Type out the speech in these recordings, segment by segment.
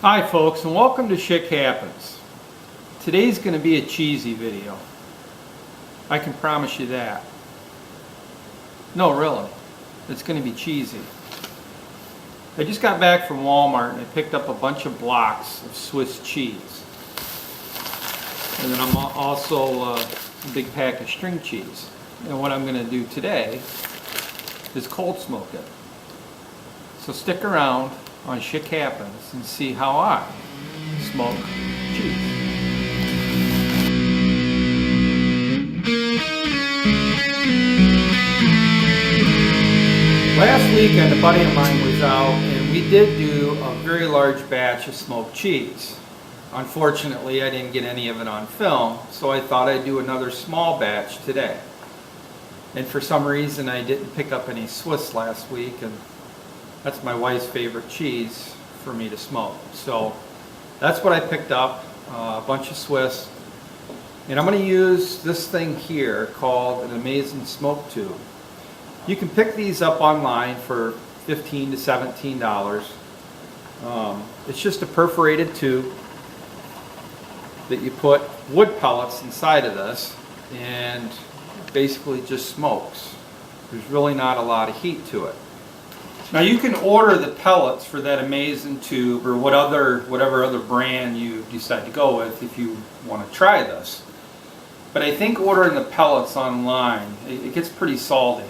Hi folks, and welcome to Shit Happens. Today's going to be a cheesy video. I can promise you that. No, really. It's going to be cheesy. I just got back from Walmart and I picked up a bunch of blocks of Swiss cheese. And then I'm also a big pack of string cheese. And what I'm going to do today is cold smoke it. So stick around on Shit Happens and see how I smoke cheese. Last weekend a buddy of mine was out and we did do a very large batch of smoked cheese. Unfortunately I didn't get any of it on film, so I thought I'd do another small batch today. And for some reason I didn't pick up any Swiss last week, and that's my wife's favorite cheese for me to smoke. So that's what I picked up, a bunch of Swiss. And I'm going to use this thing here called an Amazing Smoke Tube. You can pick these up online for $15 to $17. It's just a perforated tube that you put wood pellets inside of this and basically just smokes. There's really not a lot of heat to it. Now you can order the pellets for that Amazing Tube or whatever other brand you decide to go with if you want to try this. But I think ordering the pellets online, it gets pretty salty.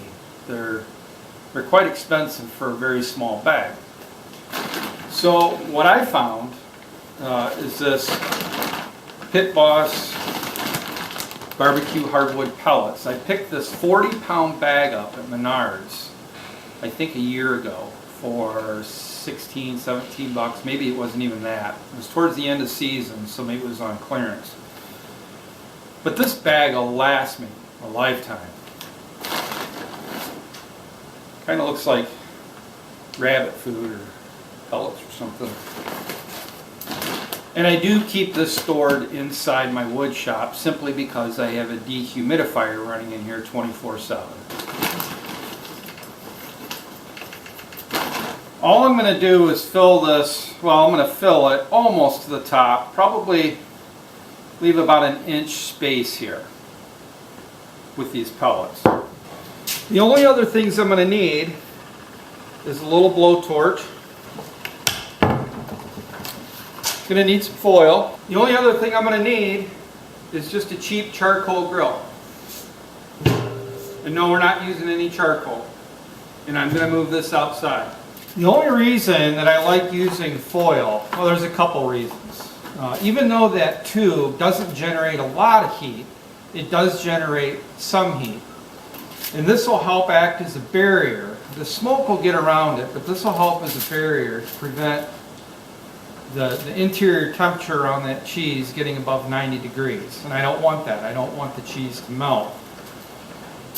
They're quite expensive for a very small bag. So what I found is this Pit Boss barbecue hardwood pellets. I picked this 40-pound bag up at Menards, I think a year ago, for 16, 17 bucks. Maybe it wasn't even that. It was towards the end of season, so maybe it was on clearance. But this bag will last me a lifetime. Kind of looks like rabbit food or pellets or something. And I do keep this stored inside my wood shop simply because I have a dehumidifier running in here 24/7. All I'm going to do is fill this, well, I'm going to fill it almost to the top, probably leave about an inch space here with these pellets. The only other things I'm going to need is a little blowtorch. Going to need some foil. The only other thing I'm going to need is just a cheap charcoal grill. And no, we're not using any charcoal. And I'm going to move this outside. The only reason that I like using foil, well, there's a couple reasons. Even though that tube doesn't generate a lot of heat, it does generate some heat. And this will help act as a barrier. The smoke will get around it, but this will help as a barrier to prevent the interior temperature on that cheese getting above 90 degrees. And I don't want that. I don't want the cheese to melt.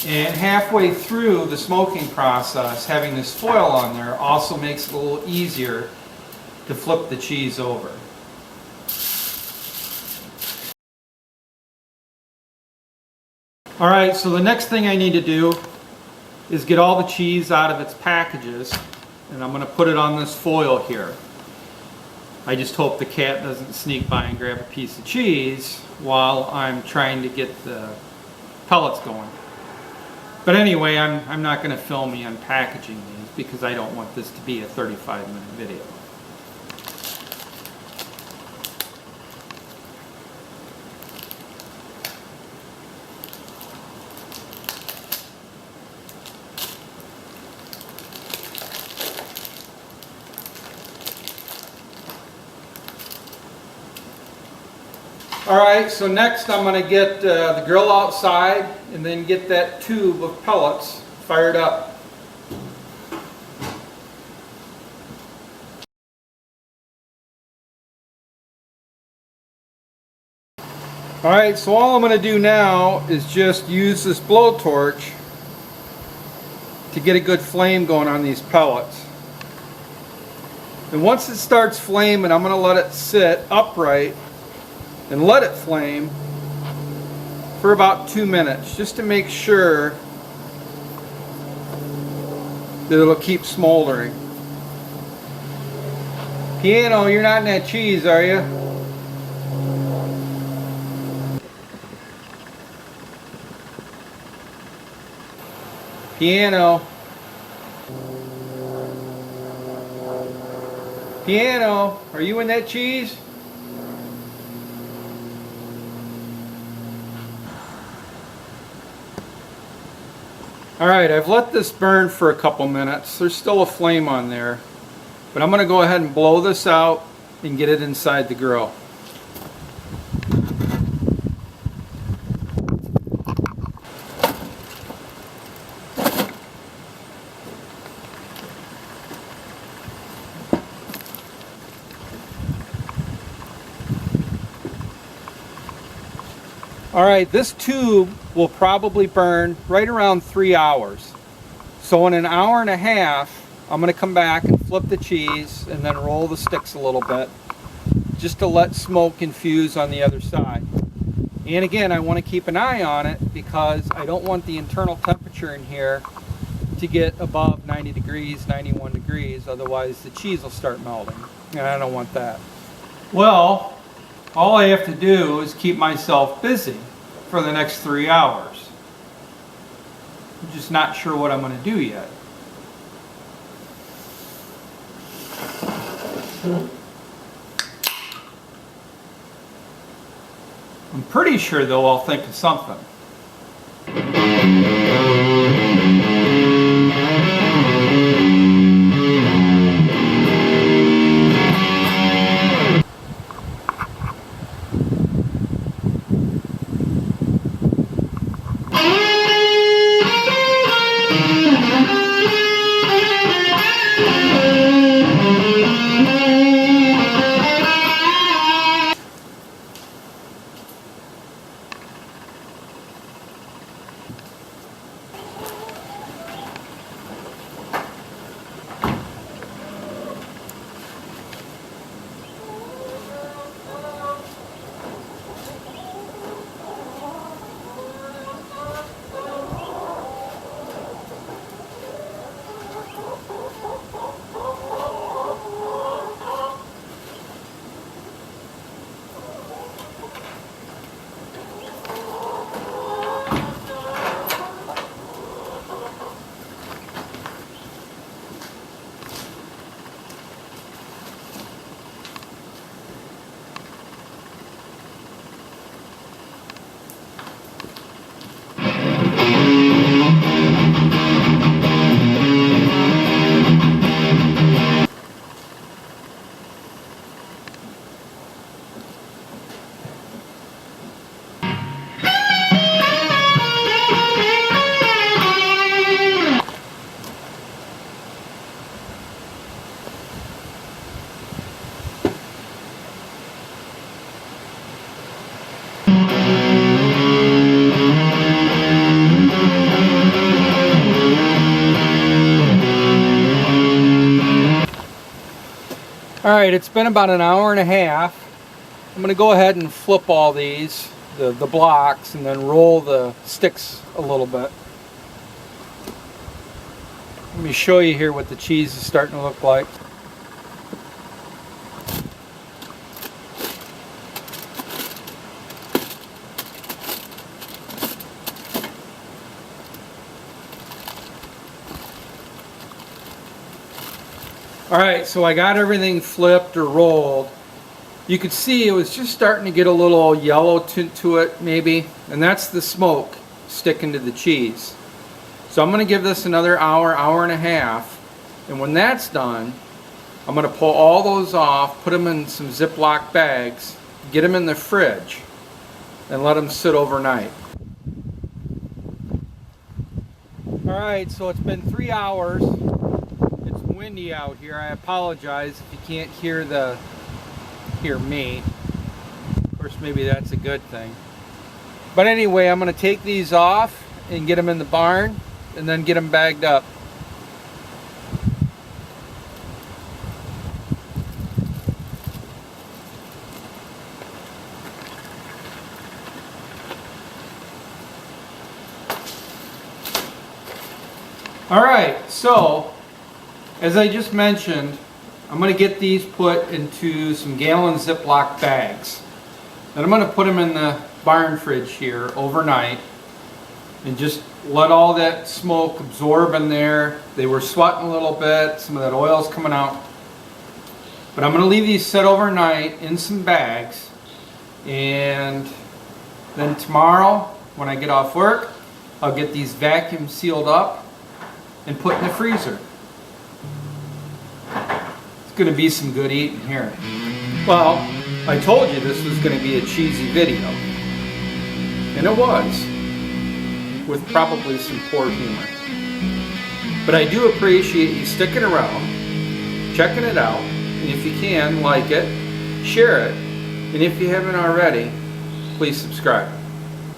And halfway through the smoking process, having this foil on there also makes it a little easier to flip the cheese over. Alright, so the next thing I need to do is get all the cheese out of its packages, and I'm going to put it on this foil here. I just hope the cat doesn't sneak by and grab a piece of cheese while I'm trying to get the pellets going. But anyway, I'm not going to film me unpackaging these because I don't want this to be a 35-minute video. Alright, so next I'm going to get the grill outside and then get that tube of pellets fired up. Alright, so all I'm going to do now is just use this blowtorch to get a good flame going on these pellets. And once it starts flaming, I'm going to let it sit upright and let it flame for about 2 minutes just to make sure that it'll keep smoldering. Piano, you're not in that cheese, are you? Piano. Piano, are you in that cheese? Alright, I've let this burn for a couple minutes. There's still a flame on there. But I'm going to go ahead and blow this out and get it inside the grill. Alright, this tube will probably burn right around 3 hours. So in an hour and a half, I'm going to come back and flip the cheese and then roll the sticks a little bit just to let smoke infuse on the other side. And again, I want to keep an eye on it because I don't want the internal temperature in here to get above 90 degrees, 91 degrees, otherwise the cheese will start melting, and I don't want that. Well, all I have to do is keep myself busy for the next 3 hours. I'm just not sure what I'm going to do yet. I'm pretty sure though I'll think of something. Alright, it's been about an hour and a half. I'm going to go ahead and flip all these, the blocks, and then roll the sticks a little bit. Let me show you here what the cheese is starting to look like. Alright, so I got everything flipped or rolled. You could see it was just starting to get a little yellow tint to it, maybe, and that's the smoke sticking to the cheese. So I'm going to give this another hour, hour and a half, and when that's done, I'm going to pull all those off, put them in some Ziploc bags, get them in the fridge, and let them sit overnight. Alright, so it's been 3 hours. Windy out here. I apologize if you can't hear me. Of course, maybe that's a good thing. But anyway, I'm going to take these off and get them in the barn and then get them bagged up. All right, so as I just mentioned, I'm going to get these put into some gallon Ziploc bags. Then I'm going to put them in the barn fridge here overnight and just let all that smoke absorb in there. They were sweating a little bit, some of that oil's coming out. But I'm going to leave these set overnight in some bags, and then tomorrow when I get off work, I'll get these vacuum sealed up and put in the freezer. It's going to be some good eating here. Well, I told you this was going to be a cheesy video, and it was, with probably some poor humor. But I do appreciate you sticking around, checking it out, and if you can, like it, share it, and if you haven't already, please subscribe.